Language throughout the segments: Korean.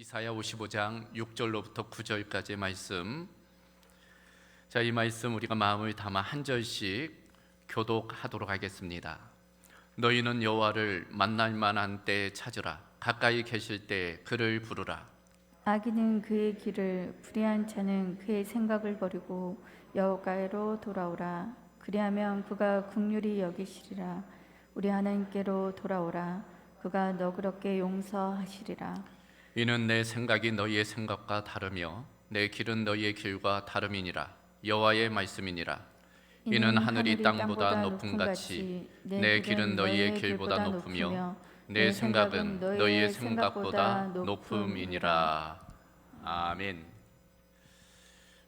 이사야 55장 6절로부터 9절까지의 말씀. 자, 이 말씀 우리가 마음을 담아 한 절씩 교독하도록 하겠습니다. 너희는 여호와를 만날 만한 때에 찾으라. 가까이 계실 때 그를 부르라. 악인은 그의 길을, 불의한 자는 그의 생각을 버리고 여호와께로 돌아오라. 그리하면 그가 긍휼히 여기시리라. 우리 하나님께로 돌아오라. 그가 너그럽게 용서하시리라. 이는 내 생각이 너희의 생각과 다르며 내 길은 너희의 길과 다름이니라. 여호와의 말씀이니라. 이는 하늘이 땅보다 높음 같이 내 길은 너희의 길보다 높으며 내 생각은 너희의 생각보다 높음이니라. 아멘.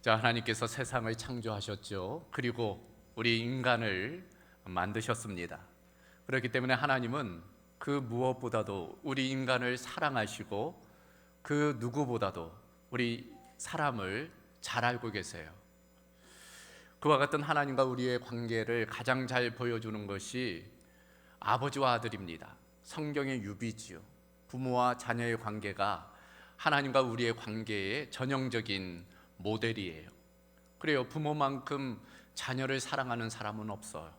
자, 하나님께서 세상을 창조하셨죠. 그리고 우리 인간을 만드셨습니다. 그렇기 때문에 하나님은 그 무엇보다도 우리 인간을 사랑하시고 그 누구보다도 우리 사람을 잘 알고 계세요. 그와 같은 하나님과 우리의 관계를 가장 잘 보여주는 것이 아버지와 아들입니다. 성경의 유비지요. 부모와 자녀의 관계가 하나님과 우리의 관계의 전형적인 모델이에요. 그래요. 부모만큼 자녀를 사랑하는 사람은 없어요.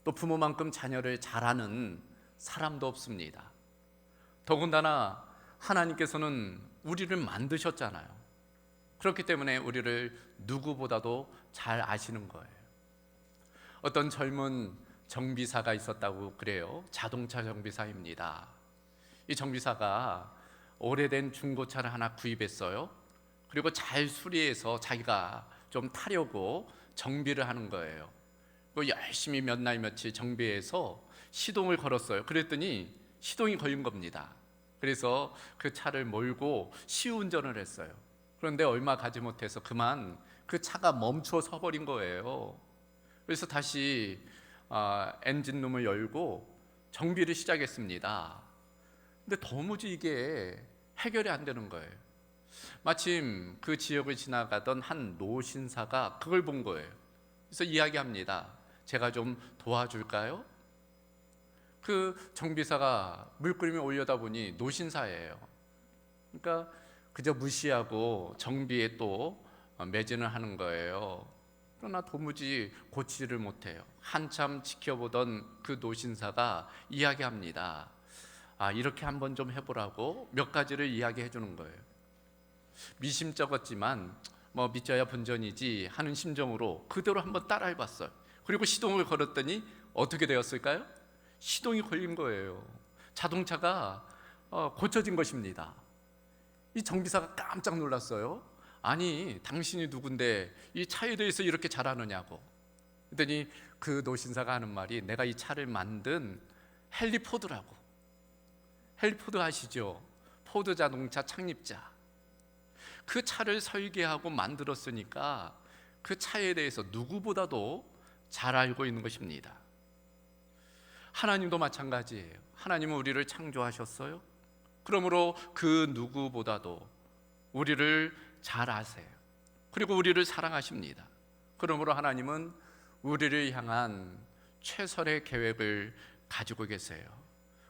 또 부모만큼 자녀를 잘하는 사람도 없습니다. 더군다나 하나님께서는 우리를 만드셨잖아요. 그렇기 때문에 우리를 누구보다도 잘 아시는 거예요. 어떤 젊은 정비사가 있었다고 그래요. 자동차 정비사입니다. 이 정비사가 오래된 중고차를 하나 구입했어요. 그리고 잘 수리해서 자기가 좀 타려고 정비를 하는 거예요. 열심히 몇 날 며칠 정비해서 시동을 걸었어요. 그랬더니 시동이 걸린 겁니다. 그래서 그 차를 몰고 시운전을 했어요. 그런데 얼마 가지 못해서 그만 그 차가 멈춰 서버린 거예요. 그래서 다시 엔진룸을 열고 정비를 시작했습니다. 근데 도무지 이게 해결이 안 되는 거예요. 마침 그 지역을 지나가던 한 노신사가 그걸 본 거예요. 그래서 이야기합니다. 제가 좀 도와줄까요? 그 정비사가 물끄러미 올려다보니 노신사예요. 그러니까 그저 무시하고 정비에 또 매진을 하는 거예요. 그러나 도무지 고치지를 못해요. 한참 지켜보던 그 노신사가 이야기합니다. 이렇게 한번 좀 해보라고 몇 가지를 이야기해 주는 거예요. 미심쩍었지만 믿져야 본전이지 하는 심정으로 그대로 한번 따라해봤어요. 그리고 시동을 걸었더니 어떻게 되었을까요? 시동이 걸린 거예요. 자동차가 고쳐진 것입니다. 이 정비사가 깜짝 놀랐어요. 아니, 당신이 누군데 이 차에 대해서 이렇게 잘하느냐고. 그랬더니 그 노신사가 하는 말이 내가 이 차를 만든 헨리 포드라고. 헨리 포드 아시죠? 포드 자동차 창립자. 그 차를 설계하고 만들었으니까 그 차에 대해서 누구보다도 잘 알고 있는 것입니다. 하나님도 마찬가지예요. 하나님은 우리를 창조하셨어요. 그러므로 그 누구보다도 우리를 잘 아세요. 그리고 우리를 사랑하십니다. 그러므로 하나님은 우리를 향한 최선의 계획을 가지고 계세요.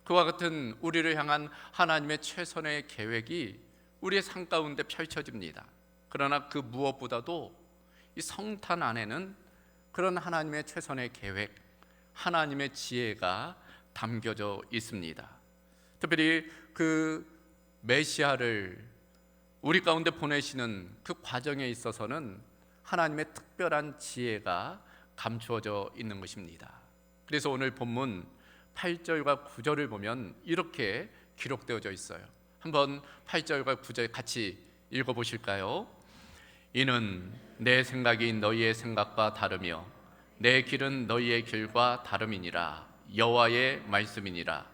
그와 같은 우리를 향한 하나님의 최선의 계획이 우리의 삶 가운데 펼쳐집니다. 그러나 그 무엇보다도 이 성탄 안에는 그런 하나님의 최선의 계획, 하나님의 지혜가 담겨져 있습니다. 특별히 그 메시아를 우리 가운데 보내시는 그 과정에 있어서는 하나님의 특별한 지혜가 감추어져 있는 것입니다. 그래서 오늘 본문 8절과 9절을 보면 이렇게 기록되어져 있어요. 한번 8절과 9절 같이 읽어보실까요? 이는 내 생각이 너희의 생각과 다르며 내 길은 너희의 길과 다름이니라. 여호와의 말씀이니라.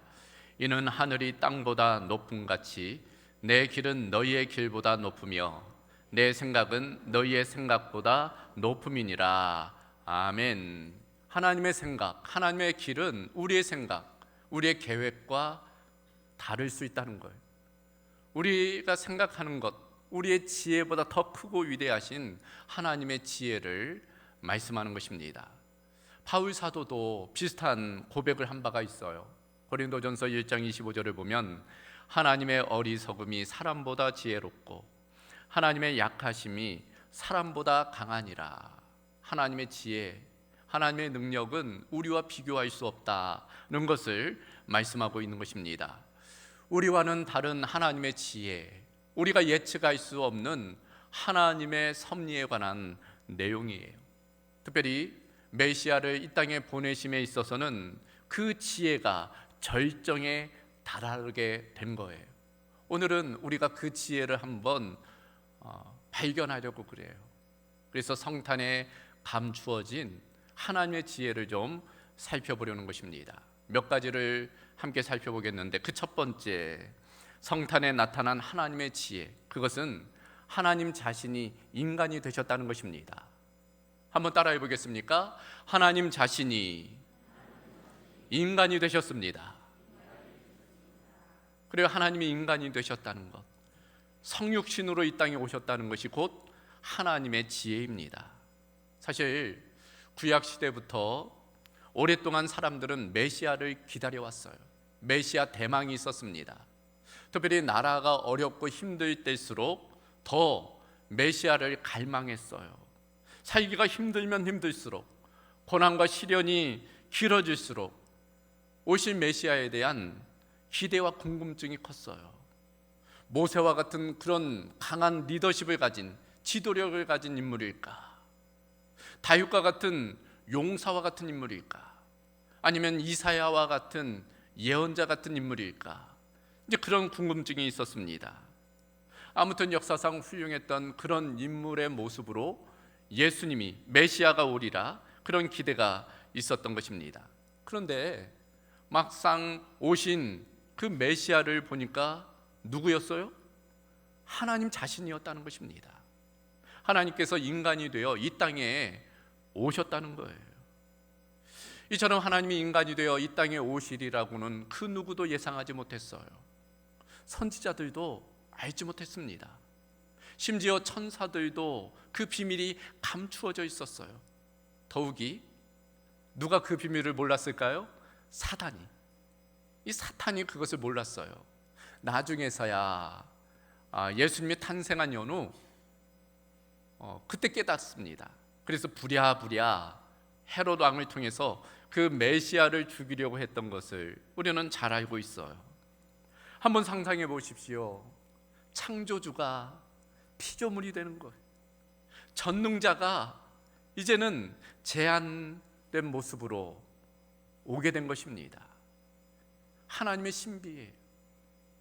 이는 하늘이 땅보다 높음 같이 내 길은 너희의 길보다 높으며 내 생각은 너희의 생각보다 높음이니라. 아멘. 하나님의 생각, 하나님의 길은 우리의 생각, 우리의 계획과 다를 수 있다는 거예요. 우리가 생각하는 것, 우리의 지혜보다 더 크고 위대하신 하나님의 지혜를 말씀하는 것입니다. 바울 사도도 비슷한 고백을 한 바가 있어요. 고린도전서 1장 25절을 보면 하나님의 어리석음이 사람보다 지혜롭고 하나님의 약하심이 사람보다 강하니라. 하나님의 지혜, 하나님의 능력은 우리와 비교할 수 없다는 것을 말씀하고 있는 것입니다. 우리와는 다른 하나님의 지혜, 우리가 예측할 수 없는 하나님의 섭리에 관한 내용이에요. 특별히 메시아를 이 땅에 보내심에 있어서는 그 지혜가 절정에 달하게 된 거예요. 오늘은 우리가 그 지혜를 한번 발견하려고 그래요. 그래서 성탄에 감추어진 하나님의 지혜를 좀 살펴보려는 것입니다. 몇 가지를 함께 살펴보겠는데, 그 첫 번째, 성탄에 나타난 하나님의 지혜, 그것은 하나님 자신이 인간이 되셨다는 것입니다. 한번 따라해 보겠습니까? 하나님 자신이 인간이 되셨습니다. 그리고 하나님이 인간이 되셨다는 것, 성육신으로 이 땅에 오셨다는 것이 곧 하나님의 지혜입니다. 사실 구약 시대부터 오랫동안 사람들은 메시아를 기다려왔어요. 메시아 대망이 있었습니다. 특별히 나라가 어렵고 힘들 때일수록 더 메시아를 갈망했어요. 살기가 힘들면 힘들수록, 고난과 시련이 길어질수록 오실 메시아에 대한 기대와 궁금증이 컸어요. 모세와 같은 그런 강한 리더십을 가진, 지도력을 가진 인물일까? 다윗과 같은 용사와 같은 인물일까? 아니면 이사야와 같은 예언자 같은 인물일까? 이제 그런 궁금증이 있었습니다. 아무튼 역사상 훌륭했던 그런 인물의 모습으로 예수님이, 메시아가 오리라, 그런 기대가 있었던 것입니다. 그런데 막상 오신 그 메시아를 보니까 누구였어요? 하나님 자신이었다는 것입니다. 하나님께서 인간이 되어 이 땅에 오셨다는 거예요. 이처럼 하나님이 인간이 되어 이 땅에 오시리라고는 그 누구도 예상하지 못했어요. 선지자들도 알지 못했습니다. 심지어 천사들도 그 비밀이 감추어져 있었어요. 더욱이 누가 그 비밀을 몰랐을까요? 사단이. 이 사탄이 그것을 몰랐어요. 나중에서야 예수님이 탄생한 연후 그때 깨닫습니다. 그래서 부랴부랴 헤롯 왕을 통해서 그 메시아를 죽이려고 했던 것을 우리는 잘 알고 있어요. 한번 상상해 보십시오. 창조주가 피조물이 되는 거예요. 전능자가 이제는 제한된 모습으로 오게 된 것입니다. 하나님의 신비예요.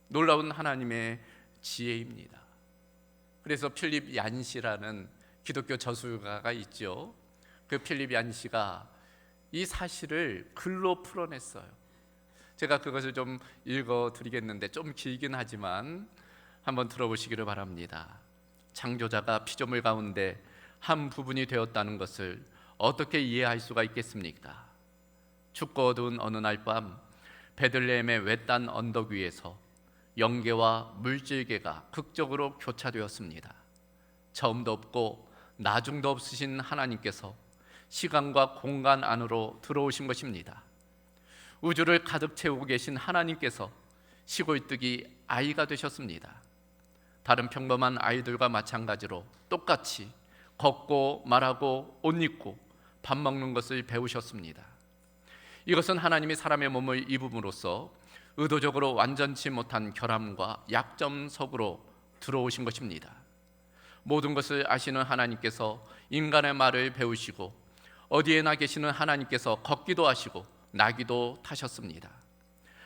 놀라운 하나님의 지혜입니다. 그래서 필립 얀시라는 기독교 저술가가 있죠. 그 필립 얀시가 이 사실을 글로 풀어냈어요. 제가 그것을 좀 읽어드리겠는데 좀 길긴 하지만 한번 들어보시기를 바랍니다. 창조자가 피조물 가운데 한 부분이 되었다는 것을 어떻게 이해할 수가 있겠습니까? 춥고 어두운 어느 날 밤 베들레헴의 외딴 언덕 위에서 영계와 물질계가 극적으로 교차되었습니다. 처음도 없고 나중도 없으신 하나님께서 시간과 공간 안으로 들어오신 것입니다. 우주를 가득 채우고 계신 하나님께서 시골뜨기 아이가 되셨습니다. 다른 평범한 아이들과 마찬가지로 똑같이 걷고 말하고 옷 입고 밥 먹는 것을 배우셨습니다. 이것은 하나님이 사람의 몸을 입음으로써 의도적으로 완전치 못한 결함과 약점 속으로 들어오신 것입니다. 모든 것을 아시는 하나님께서 인간의 말을 배우시고 어디에나 계시는 하나님께서 걷기도 하시고 나기도 타셨습니다.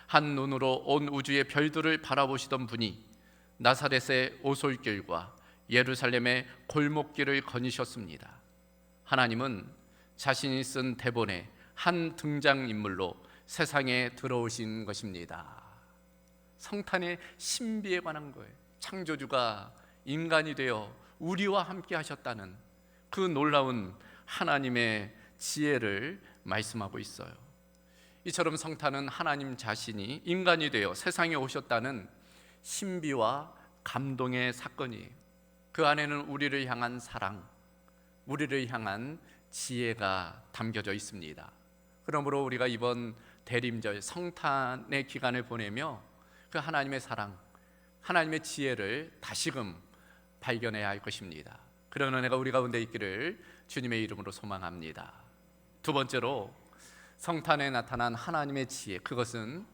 한 눈으로 온 우주의 별들을 바라보시던 분이 나사렛의 오솔길과 예루살렘의 골목길을 거니셨습니다. 하나님은 자신이 쓴 대본의 한 등장인물로 세상에 들어오신 것입니다. 성탄의 신비에 관한 거예요. 창조주가 인간이 되어 우리와 함께 하셨다는 그 놀라운 하나님의 지혜를 말씀하고 있어요. 이처럼 성탄은 하나님 자신이 인간이 되어 세상에 오셨다는 신비와 감동의 사건이에요. 그 안에는 우리를 향한 사랑, 우리를 향한 지혜가 담겨져 있습니다. 그러므로 우리가 이번 대림절 성탄의 기간을 보내며 그 하나님의 사랑, 하나님의 지혜를 다시금 발견해야 할 것입니다. 그런 은혜가 우리 가운데 있기를 주님의 이름으로 소망합니다. 두 번째로 성탄에 나타난 하나님의 지혜, 그것은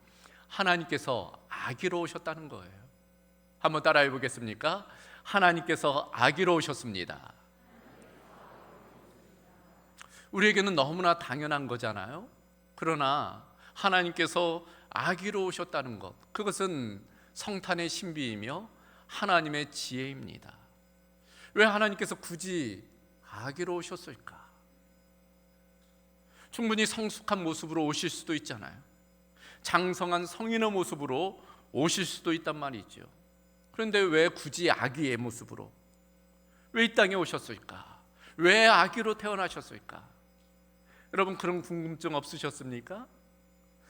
하나님께서 아기로 오셨다는 거예요. 한번 따라해 보겠습니까? 하나님께서 아기로 오셨습니다. 우리에게는 너무나 당연한 거잖아요. 그러나 하나님께서 아기로 오셨다는 것, 그것은 성탄의 신비이며 하나님의 지혜입니다. 왜 하나님께서 굳이 아기로 오셨을까? 충분히 성숙한 모습으로 오실 수도 있잖아요. 장성한 성인의 모습으로 오실 수도 있단 말이죠. 그런데 왜 굳이 아기의 모습으로, 왜 이 땅에 오셨을까? 왜 아기로 태어나셨을까? 여러분, 그런 궁금증 없으셨습니까?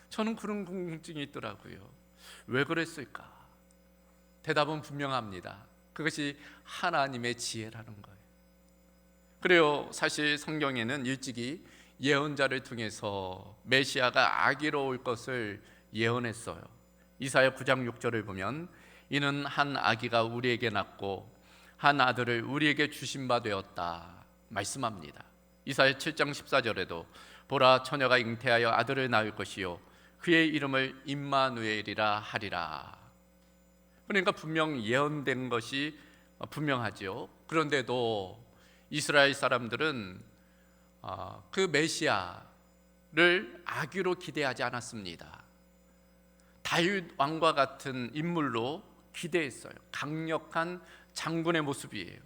저는 그런 궁금증이 있더라고요. 왜 그랬을까? 대답은 분명합니다. 그것이 하나님의 지혜라는 거예요. 그래요, 사실 성경에는 일찍이 예언자를 통해서 메시아가 아기로 올 것을 예언했어요. 이사야 9장 6절을 보면 이는 한 아기가 우리에게 낳고 한 아들을 우리에게 주신 바 되었다 말씀합니다. 이사야 7장 14절에도 보라 처녀가 잉태하여 아들을 낳을 것이요 그의 이름을 임마누엘이라 하리라. 그러니까 분명 예언된 것이 분명하죠. 그런데도 이스라엘 사람들은 그 메시아를 아기로 기대하지 않았습니다. 다윗 왕과 같은 인물로 기대했어요. 강력한 장군의 모습이에요.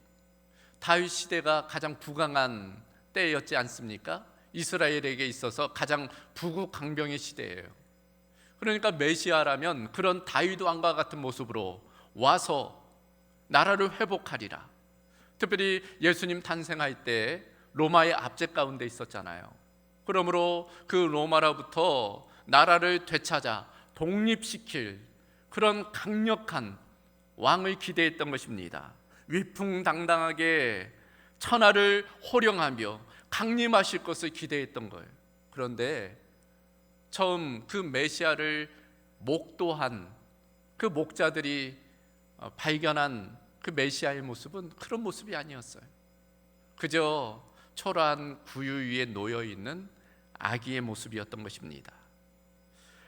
다윗 시대가 가장 부강한 때였지 않습니까? 이스라엘에게 있어서 가장 부국강병의 시대예요. 그러니까 메시아라면 그런 다윗 왕과 같은 모습으로 와서 나라를 회복하리라. 특별히 예수님 탄생할 때 로마의 압제 가운데 있었잖아요. 그러므로 그 로마로부터 나라를 되찾아 독립시킬 그런 강력한 왕을 기대했던 것입니다. 위풍당당하게 천하를 호령하며 강림하실 것을 기대했던 거예요. 그런데 처음 그 메시아를 목도한 그 목자들이 발견한 그 메시아의 모습은 그런 모습이 아니었어요. 그저 초라한 구유 위에 놓여있는 아기의 모습이었던 것입니다.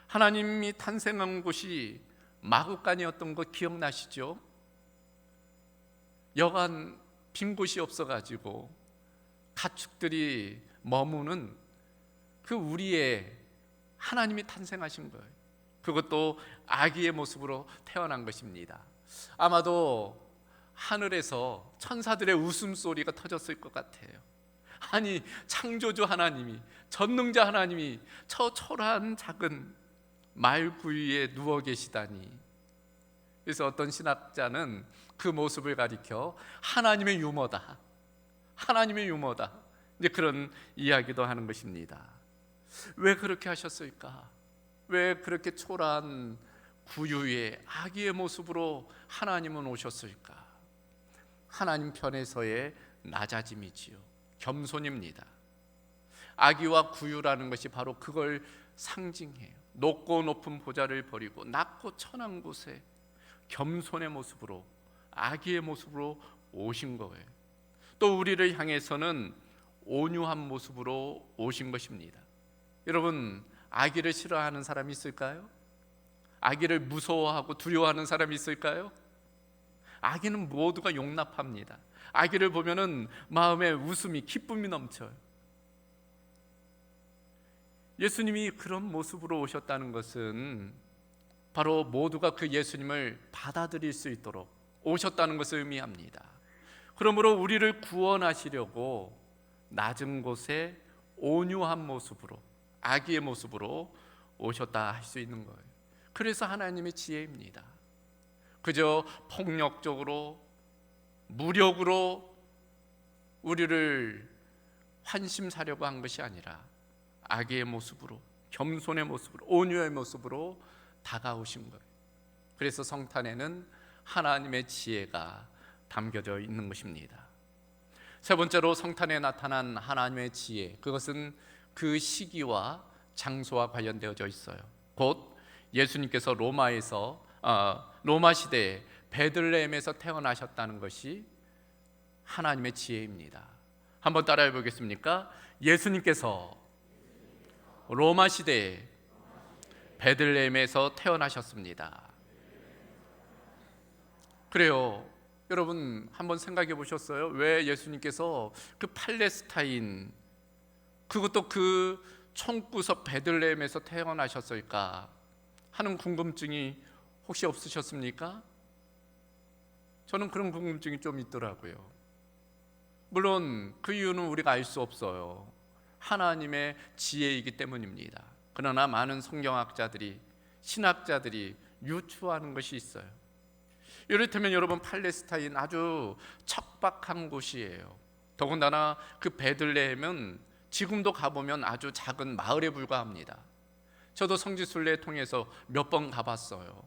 하나님이 탄생한 곳이 마구간이었던 거 기억나시죠? 여간 빈 곳이 없어가지고 가축들이 머무는 그 우리의 하나님이 탄생하신 거예요. 그것도 아기의 모습으로 태어난 것입니다. 아마도 하늘에서 천사들의 웃음소리가 터졌을 것 같아요. 아니, 창조주 하나님이, 전능자 하나님이 저 초라한 작은 말구유에 누워 계시다니. 그래서 어떤 신학자는 그 모습을 가리켜 하나님의 유머다, 하나님의 유머다, 이제 그런 이야기도 하는 것입니다. 왜 그렇게 하셨을까? 왜 그렇게 초라한 구유의 아기의 모습으로 하나님은 오셨을까? 하나님 편에서의 낮아짐이지요, 겸손입니다. 아기와 구유라는 것이 바로 그걸 상징해요. 높고 높은 보좌를 버리고 낮고 천한 곳에 겸손의 모습으로, 아기의 모습으로 오신 거예요. 또 우리를 향해서는 온유한 모습으로 오신 것입니다. 여러분, 아기를 싫어하는 사람이 있을까요? 아기를 무서워하고 두려워하는 사람이 있을까요? 아기는 모두가 용납합니다. 아기를 보면은 마음에 웃음이, 기쁨이 넘쳐요. 예수님이 그런 모습으로 오셨다는 것은 바로 모두가 그 예수님을 받아들일 수 있도록 오셨다는 것을 의미합니다. 그러므로 우리를 구원하시려고 낮은 곳에 온유한 모습으로, 아기의 모습으로 오셨다 할 수 있는 거예요. 그래서 하나님의 지혜입니다. 그저 폭력적으로, 무력으로 우리를 환심사려고 한 것이 아니라 아기의 모습으로, 겸손의 모습으로, 온유의 모습으로 다가오신 거예요. 그래서 성탄에는 하나님의 지혜가 담겨져 있는 것입니다. 세 번째로 성탄에 나타난 하나님의 지혜, 그것은 그 시기와 장소와 관련되어져 있어요. 곧 예수님께서 로마에서 로마 시대에 베들레헴에서 태어나셨다는 것이 하나님의 지혜입니다. 한번 따라해 보겠습니까? 예수님께서 로마 시대에 베들레헴에서 태어나셨습니다. 그래요. 여러분 한번 생각해 보셨어요? 왜 예수님께서 그 팔레스타인, 그것도 그 총구석 베들레헴에서 태어나셨을까 하는 궁금증이 혹시 없으셨습니까? 저는 그런 궁금증이 좀 있더라고요. 물론 그 이유는 우리가 알 수 없어요. 하나님의 지혜이기 때문입니다. 그러나 많은 성경학자들이, 신학자들이 유추하는 것이 있어요. 이를테면 여러분, 팔레스타인 아주 척박한 곳이에요. 더군다나 그 베들레헴은 지금도 가보면 아주 작은 마을에 불과합니다. 저도 성지순례 통해서 몇 번 가봤어요.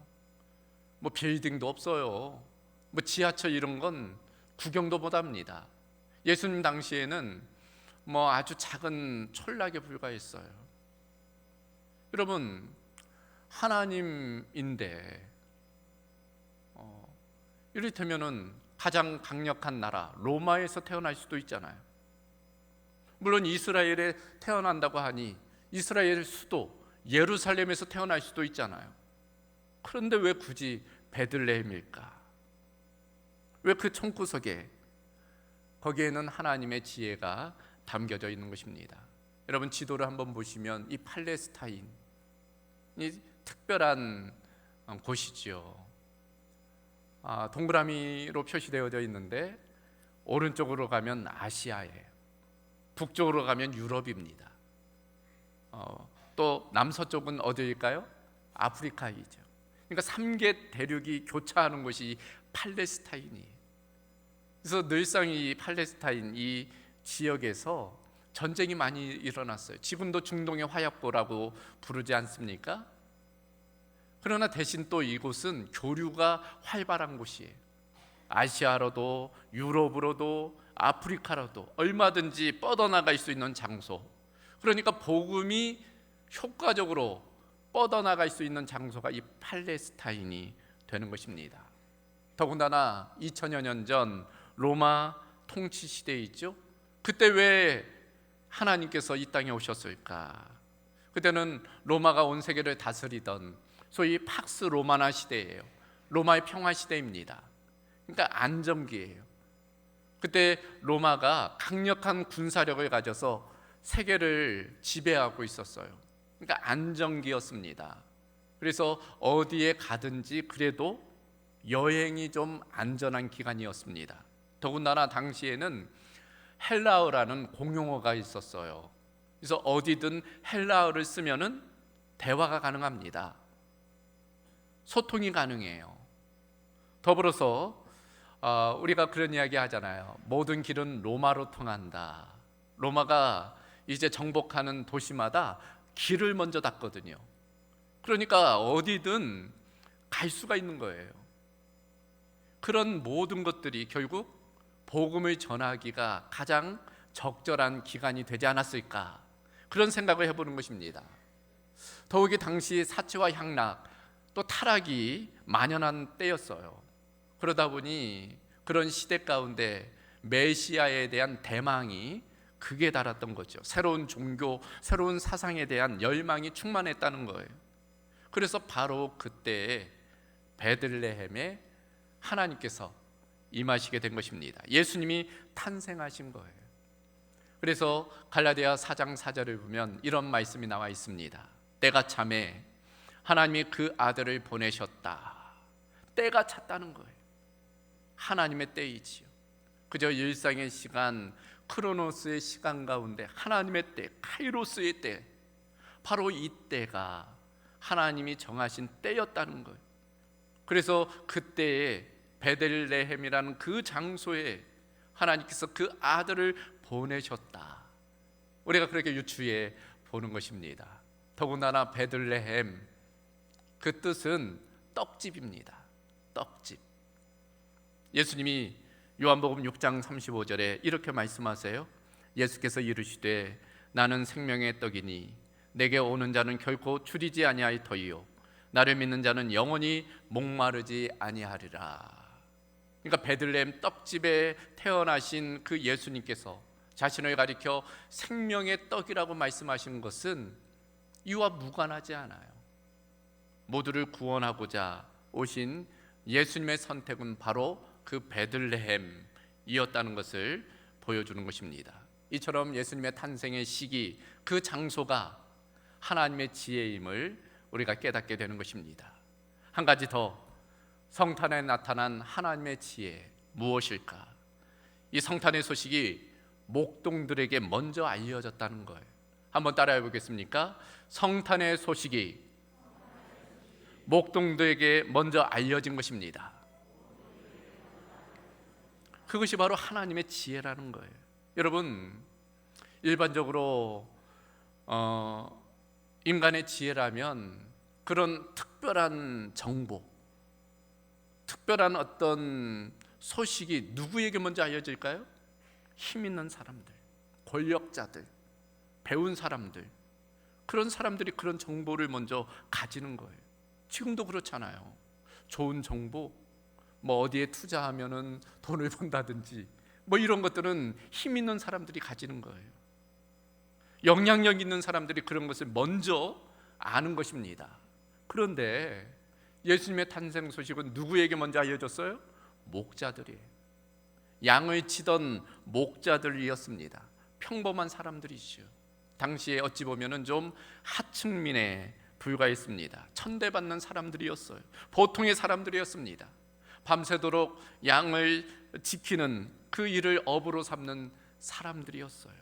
뭐 빌딩도 없어요. 뭐 지하철 이런 건 구경도 못합니다. 예수님 당시에는 뭐 아주 작은 촌락에 불과했어요. 여러분, 하나님인데 이를테면은 가장 강력한 나라 로마에서 태어날 수도 있잖아요. 물론 이스라엘에 태어난다고 하니 이스라엘 수도 예루살렘에서 태어날 수도 있잖아요. 그런데 왜 굳이 베들레헴일까? 왜 그 총구석에? 거기에는 하나님의 지혜가 담겨져 있는 것입니다. 여러분, 지도를 한번 보시면 이 팔레스타인이 특별한 곳이지요. 동그라미로 표시되어져 있는데 오른쪽으로 가면 아시아예요. 북쪽으로 가면 유럽입니다. 또 남서쪽은 어디일까요? 아프리카이죠. 그러니까 3개 대륙이 교차하는 곳이 팔레스타인이에요. 그래서 늘상 이 팔레스타인 이 지역에서 전쟁이 많이 일어났어요. 지금도 중동의 화약고라고 부르지 않습니까? 그러나 대신 또 이곳은 교류가 활발한 곳이에요. 아시아로도 유럽으로도 아프리카로도 얼마든지 뻗어나갈 수 있는 장소. 그러니까 복음이 효과적으로 뻗어나갈 수 있는 장소가 이 팔레스타인이 되는 것입니다. 더군다나 2000여 년 전 로마 통치 시대에 있죠. 그때 왜 하나님께서 이 땅에 오셨을까? 그때는 로마가 온 세계를 다스리던 소위 팍스 로마나 시대예요. 로마의 평화 시대입니다. 그러니까 안정기예요. 그때 로마가 강력한 군사력을 가져서 세계를 지배하고 있었어요. 그러니까 안정기였습니다. 그래서 어디에 가든지 그래도 여행이 좀 안전한 기간이었습니다. 더군다나 당시에는 헬라어라는 공용어가 있었어요. 그래서 어디든 헬라어를 쓰면은 대화가 가능합니다. 소통이 가능해요. 더불어서 우리가 그런 이야기 하잖아요. 모든 길은 로마로 통한다. 로마가 이제 정복하는 도시마다 길을 먼저 닫거든요. 그러니까 어디든 갈 수가 있는 거예요. 그런 모든 것들이 결국 복음을 전하기가 가장 적절한 기간이 되지 않았을까, 그런 생각을 해보는 것입니다. 더욱이 당시 사치와 향락 또 타락이 만연한 때였어요. 그러다 보니 그런 시대 가운데 메시아에 대한 대망이 극에 달았던 거죠. 새로운 종교, 새로운 사상에 대한 열망이 충만했다는 거예요. 그래서 바로 그때에 베들레헴에 하나님께서 임하시게 된 것입니다. 예수님이 탄생하신 거예요. 그래서 갈라디아 4장 4절을 보면 이런 말씀이 나와 있습니다. 때가 차매 하나님이 그 아들을 보내셨다. 때가 찼다는 거예요. 하나님의 때이지요. 그저 일상의 시간, 크로노스의 시간 가운데 하나님의 때, 카이로스의 때, 바로 이 때가 하나님이 정하신 때였다는 거예요. 그래서 그때에 베들레헴이라는 그 장소에 하나님께서 그 아들을 보내셨다. 우리가 그렇게 유추해 보는 것입니다. 더군다나 베들레헴, 그 뜻은 떡집입니다. 떡집. 예수님이 요한복음 6장 35절에 이렇게 말씀하세요. 예수께서 이르시되 나는 생명의 떡이니 내게 오는 자는 결코 줄이지 아니할 터이요 나를 믿는 자는 영원히 목마르지 아니하리라. 그러니까 베들레헴 떡집에 태어나신 그 예수님께서 자신을 가리켜 생명의 떡이라고 말씀하신 것은 이와 무관하지 않아요. 모두를 구원하고자 오신 예수님의 선택은 바로 그 베들레헴이었다는 것을 보여주는 것입니다. 이처럼 예수님의 탄생의 시기, 그 장소가 하나님의 지혜임을 우리가 깨닫게 되는 것입니다. 한 가지 더, 성탄에 나타난 하나님의 지혜 무엇일까? 이 성탄의 소식이 목동들에게 먼저 알려졌다는 거예요. 한번 따라해 보겠습니까? 성탄의 소식이 목동들에게 먼저 알려진 것입니다. 그것이 바로 하나님의 지혜라는 거예요. 여러분, 일반적으로 인간의 지혜라면 그런 특별한 정보, 특별한 어떤 소식이 누구에게 먼저 알려질까요? 힘 있는 사람들, 권력자들, 배운 사람들, 그런 사람들이 그런 정보를 먼저 가지는 거예요. 지금도 그렇잖아요. 좋은 정보, 뭐 어디에 투자하면은 돈을 번다든지 뭐 이런 것들은 힘 있는 사람들이 가지는 거예요. 영향력 있는 사람들이 그런 것을 먼저 아는 것입니다. 그런데 예수님의 탄생 소식은 누구에게 먼저 알려졌어요? 목자들이에요. 양을 치던 목자들이었습니다. 평범한 사람들이죠. 당시에 어찌 보면은 좀 하층민에 불과했습니다. 천대받는 사람들이었어요. 보통의 사람들이었습니다. 밤새도록 양을 지키는 그 일을 업으로 삼는 사람들이었어요.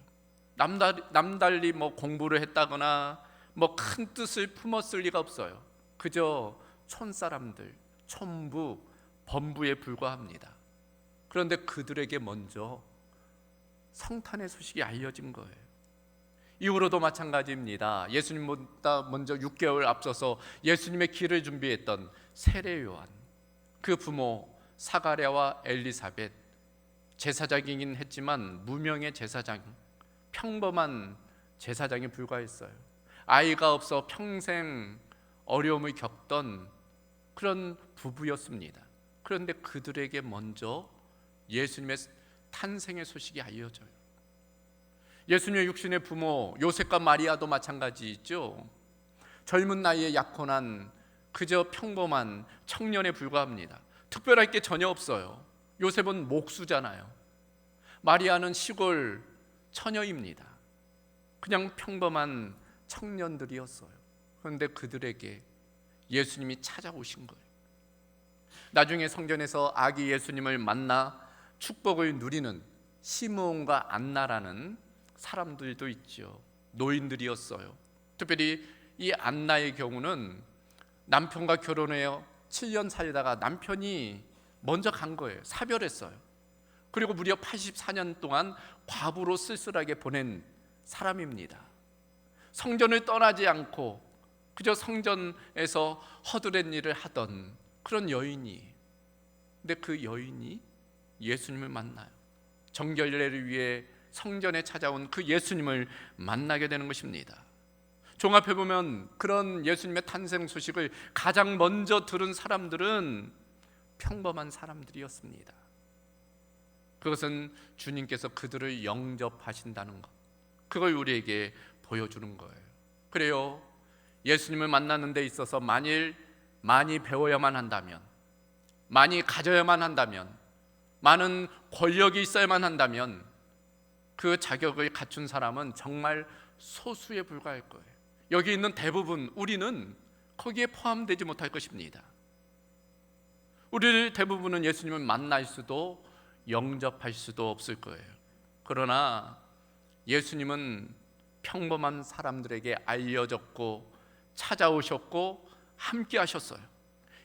남달리 뭐 공부를 했다거나 뭐 큰 뜻을 품었을 리가 없어요. 그저 촌사람들, 촌부, 범부에 불과합니다. 그런데 그들에게 먼저 성탄의 소식이 알려진 거예요. 이후로도 마찬가지입니다. 예수님보다 먼저 6개월 앞서서 예수님의 길을 준비했던 세례 요한, 그 부모 사가랴와 엘리사벳, 제사장이긴 했지만 무명의 제사장, 평범한 제사장에 불과했어요. 아이가 없어 평생 어려움을 겪던 그런 부부였습니다. 그런데 그들에게 먼저 예수님의 탄생의 소식이 알려져요. 예수님의 육신의 부모 요셉과 마리아도 마찬가지죠. 젊은 나이에 약혼한 그저 평범한 청년에 불과합니다. 특별할 게 전혀 없어요. 요셉은 목수잖아요. 마리아는 시골 처녀입니다. 그냥 평범한 청년들이었어요. 그런데 그들에게 예수님이 찾아오신 거예요. 나중에 성전에서 아기 예수님을 만나 축복을 누리는 시므온과 안나라는 사람들도 있죠. 노인들이었어요. 특별히 이 안나의 경우는 남편과 결혼해요. 7년 살다가 남편이 먼저 간 거예요. 사별했어요. 그리고 무려 84년 동안 과부로 쓸쓸하게 보낸 사람입니다. 성전을 떠나지 않고 그저 성전에서 허드렛 일을 하던 그런 여인이, 근데 그 여인이 예수님을 만나요. 정결례를 위해 성전에 찾아온 그 예수님을 만나게 되는 것입니다. 종합해 보면 그런 예수님의 탄생 소식을 가장 먼저 들은 사람들은 평범한 사람들이었습니다. 그것은 주님께서 그들을 영접하신다는 것, 그걸 우리에게 보여주는 거예요. 그래요, 예수님을 만나는 데 있어서 만일 많이 배워야만 한다면, 많이 가져야만 한다면, 많은 권력이 있어야만 한다면 그 자격을 갖춘 사람은 정말 소수에 불과할 거예요. 여기 있는 대부분, 우리는 거기에 포함되지 못할 것입니다. 우리 대부분은 예수님을 만날 수도 영접할 수도 없을 거예요. 그러나 예수님은 평범한 사람들에게 알려졌고 찾아오셨고 함께 하셨어요.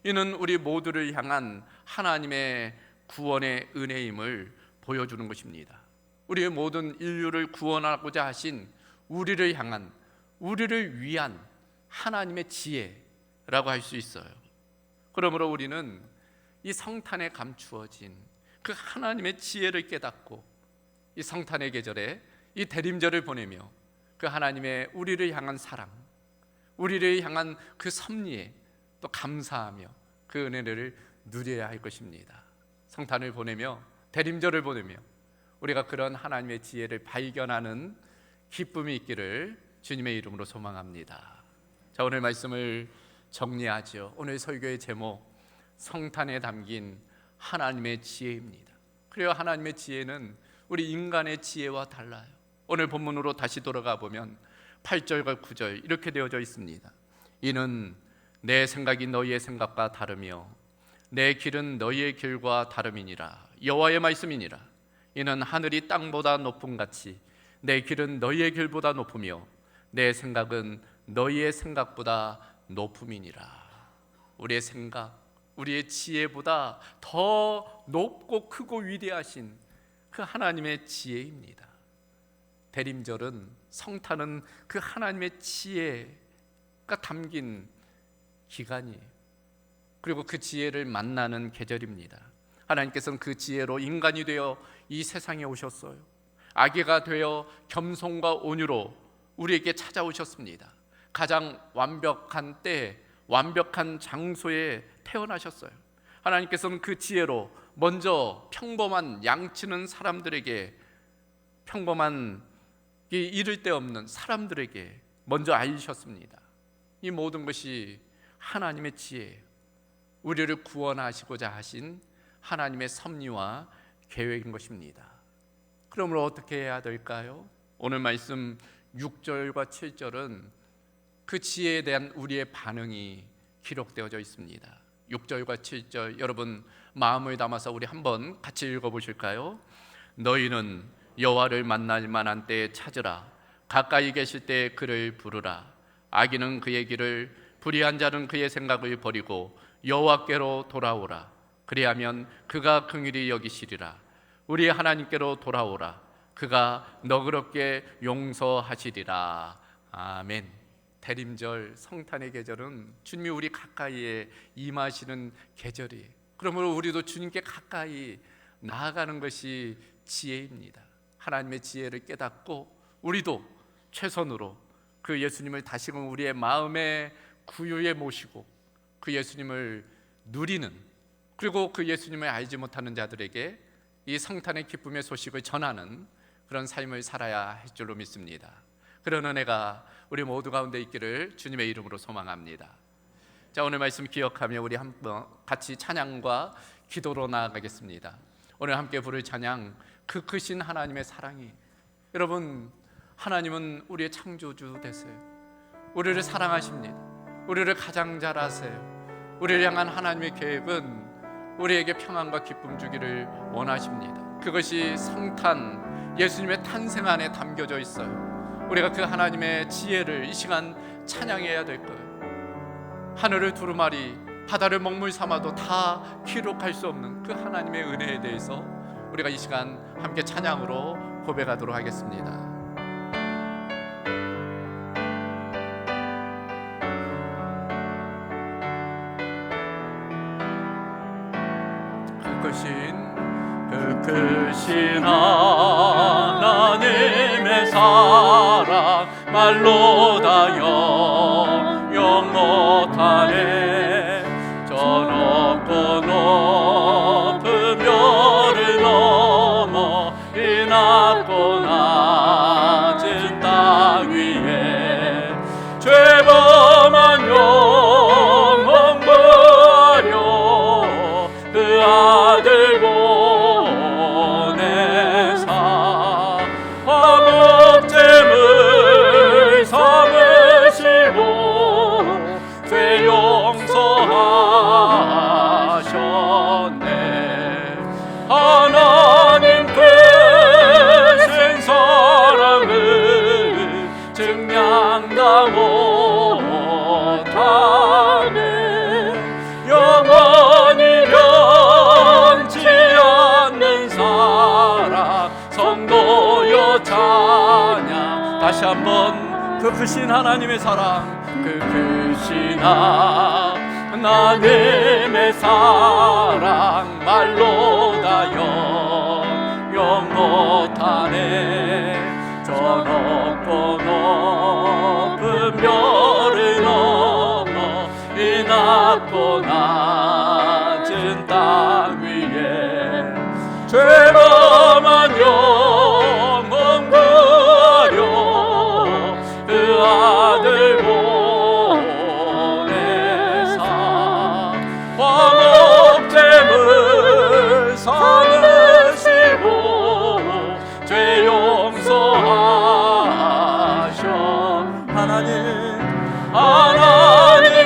이는 우리 모두를 향한 하나님의 구원의 은혜임을 보여주는 것입니다. 우리의 모든 인류를 구원하고자 하신 우리를 향한, 우리를 위한 하나님의 지혜라고 할 수 있어요. 그러므로 우리는 이 성탄에 감추어진 그 하나님의 지혜를 깨닫고 이 성탄의 계절에 이 대림절을 보내며 그 하나님의 우리를 향한 사랑, 우리를 향한 그 섭리에 또 감사하며 그 은혜를 누려야 할 것입니다. 성탄을 보내며 대림절을 보내며 우리가 그런 하나님의 지혜를 발견하는 기쁨이 있기를 주님의 이름으로 소망합니다. 자, 오늘 말씀을 정리하죠. 오늘 설교의 제목, 성탄에 담긴 하나님의 지혜입니다. 그래요, 하나님의 지혜는 우리 인간의 지혜와 달라요. 오늘 본문으로 다시 돌아가 보면 8절과 9절 이렇게 되어져 있습니다. 이는 내 생각이 너희의 생각과 다르며 내 길은 너희의 길과 다름이니라. 여호와의 말씀이니라. 이는 하늘이 땅보다 높음 같이 내 길은 너희의 길보다 높으며 내 생각은 너희의 생각보다 높음이니라. 우리의 생각, 우리의 지혜보다 더 높고 크고 위대하신 그 하나님의 지혜입니다. 대림절은, 성탄은 그 하나님의 지혜가 담긴 기간이에요. 그리고 그 지혜를 만나는 계절입니다. 하나님께서는 그 지혜로 인간이 되어 이 세상에 오셨어요. 아기가 되어 겸손과 온유로 우리에게 찾아오셨습니다. 가장 완벽한 때, 완벽한 장소에 태어나셨어요. 하나님께서는 그 지혜로 먼저 평범한 양치는 사람들에게, 평범한 이를 데 없는 사람들에게 먼저 알리셨습니다. 이 모든 것이 하나님의 지혜예요. 우리를 구원하시고자 하신 하나님의 섭리와 계획인 것입니다. 그러므로 어떻게 해야 될까요? 오늘 말씀 6절과 7절은 그 지혜에 대한 우리의 반응이 기록되어져 있습니다. 6절과 7절 여러분 마음을 담아서 우리 한번 같이 읽어보실까요? 너희는 여호와를 만날 만한 때에 찾으라. 가까이 계실 때 그를 부르라. 악인은 그의 길을, 불의한 자는 그의 생각을 버리고 여호와께로 돌아오라. 그리하면 그가 긍휼히 여기시리라. 우리 하나님께로 돌아오라. 그가 너그럽게 용서하시리라. 아멘. 대림절, 성탄의 계절은 주님이 우리 가까이에 임하시는 계절이에요. 그러므로 우리도 주님께 가까이 나아가는 것이 지혜입니다. 하나님의 지혜를 깨닫고 우리도 최선으로 그 예수님을 다시금 우리의 마음의 구유에 모시고 그 예수님을 누리는, 그리고 그 예수님을 알지 못하는 자들에게 이 성탄의 기쁨의 소식을 전하는 그런 삶을 살아야 할 줄로 믿습니다. 그런 은혜가 우리 모두 가운데 있기를 주님의 이름으로 소망합니다. 자, 오늘 말씀 기억하며 우리 한번 같이 찬양과 기도로 나아가겠습니다. 오늘 함께 부를 찬양, 그 크신 하나님의 사랑이. 여러분, 하나님은 우리의 창조주 되세요. 우리를 사랑하십니다. 우리를 가장 잘 아세요. 우리를 향한 하나님의 계획은 우리에게 평안과 기쁨 주기를 원하십니다. 그것이 성탄, 예수님의 탄생 안에 담겨져 있어요. 우리가 그 하나님의 지혜를 이 시간 찬양해야 될 거예요. 하늘을 두루마리, 바다를 먹물 삼아도 다 기록할 수 없는 그 하나님의 은혜에 대해서 우리가 이 시간 함께 찬양으로 고백하도록 하겠습니다. 그 크신 하나님의 사랑 말로 다 영영 못하네. 저 높고 높은 별을 넘어 이 낮고 낮은 땅 위에 죄범한 영혼 버려 그 아들 보내사 화목제물 삼으시고 죄 용서하셨네. 하나님 크신 사랑을 증량다 못하네. 영원히 변치 않는 사랑 성도여 찬양. 다시 한번 그 크신 하나님의 사랑, 그 크신 하나님의 사랑 말로 다 영영 못하네. 저 높고 높은 별을 넘어 이 낮고 낮은 땅 위에 죄범한 영혼 구하려 그 아들 보내사 화목됨을 삼으시고 죄 용서하셔. 하나님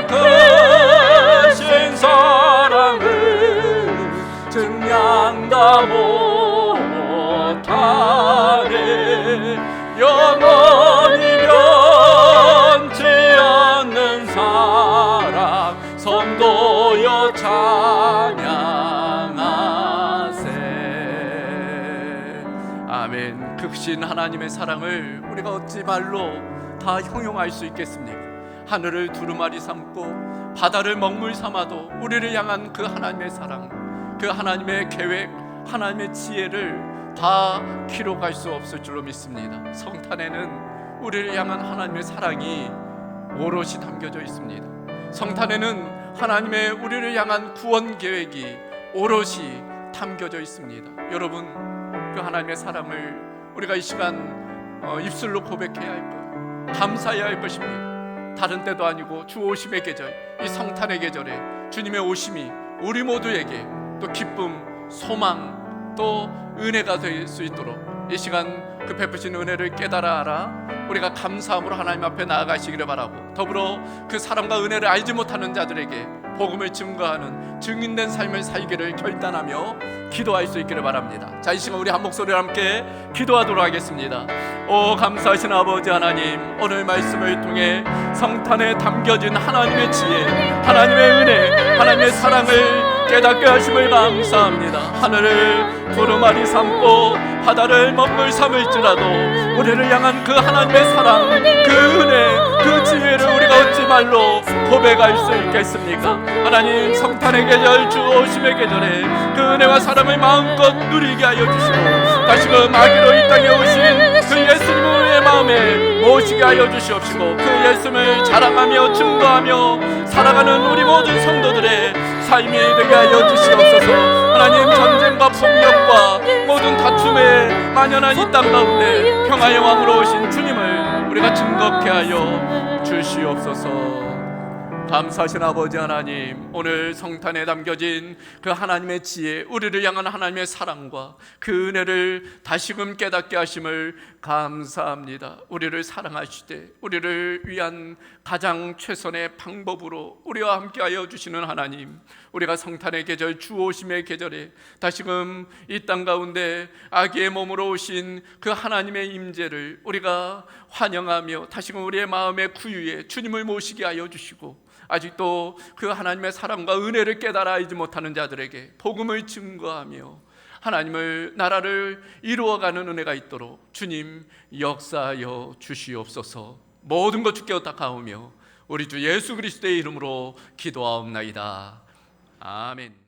크신 사랑을 증량다 못하네. 영원히 변치 않는 사랑 성도여 찬양하세. 아멘. 크신 하나님의 사랑을 우리가 어찌 말로 다 형용할 수 있겠습니까? 하늘을 두루마리 삼고 바다를 먹물 삼아도 우리를 향한 그 하나님의 사랑, 그 하나님의 계획, 하나님의 지혜를 다 기록할 수 없을 줄로 믿습니다. 성탄에는 우리를 향한 하나님의 사랑이 오롯이 담겨져 있습니다. 성탄에는 하나님의 우리를 향한 구원 계획이 오롯이 담겨져 있습니다. 여러분, 그 하나님의 사랑을 우리가 이 시간 입술로 고백해야 할 거예요. 감사해야 할 것입니다. 다른 때도 아니고 주 오심의 계절, 이 성탄의 계절에 주님의 오심이 우리 모두에게 또 기쁨, 소망, 또 은혜가 될 수 있도록 이 시간 그 베푸신 은혜를 깨달아 알아 우리가 감사함으로 하나님 앞에 나아가시기를 바라고, 더불어 그 사랑과 은혜를 알지 못하는 자들에게 복음을 증거하는 증인된 삶을 살기를 결단하며 기도할 수 있기를 바랍니다. 자, 이 시간 우리 한 목소리로 함께 기도하도록 하겠습니다. 오 감사하신 아버지 하나님, 오늘 말씀을 통해 성탄에 담겨진 하나님의 지혜, 하나님의 은혜, 하나님의 사랑을 깨닫게 하심을 감사합니다. 하늘을 두루마리 삼고 바다를 먹물 삼을지라도 우리를 향한 그 하나님의 사랑, 그 은혜, 그 지혜를 우리가 어찌 말로 고백할 수 있겠습니까? 하나님, 성탄의 계절, 주 오심의 계절에 그 은혜와 사랑을 마음껏 누리게 하여 주시고, 다시금 아기로 이 땅에 오신 그 예수님을 우리의 마음에 모시게 하여 주시옵시고, 그 예수님을 자랑하며 증거하며 살아가는 우리 모든 성도들의 삶이 되게 하여 주시옵소서. 하나님, 전쟁과 폭력과 모든 다툼에 만연한 이 땅 가운데 평화의 왕으로 오신 주님을 우리가 증거케 하여 주시옵소서. 감사하신 아버지 하나님, 오늘 성탄에 담겨진 그 하나님의 지혜, 우리를 향한 하나님의 사랑과 그 은혜를 다시금 깨닫게 하심을 감사합니다. 우리를 사랑하시되 우리를 위한 가장 최선의 방법으로 우리와 함께하여 주시는 하나님, 우리가 성탄의 계절, 주 오심의 계절에 다시금 이 땅 가운데 아기의 몸으로 오신 그 하나님의 임재를 우리가 환영하며 다시금 우리의 마음의 구유에 주님을 모시게 하여 주시고, 아직도 그 하나님의 사랑과 은혜를 깨달아 알지 못하는 자들에게 복음을 증거하며 하나님을, 나라를 이루어가는 은혜가 있도록 주님 역사하여 주시옵소서. 모든 것 주께 의탁하오며 우리 주 예수 그리스도의 이름으로 기도하옵나이다. 아멘.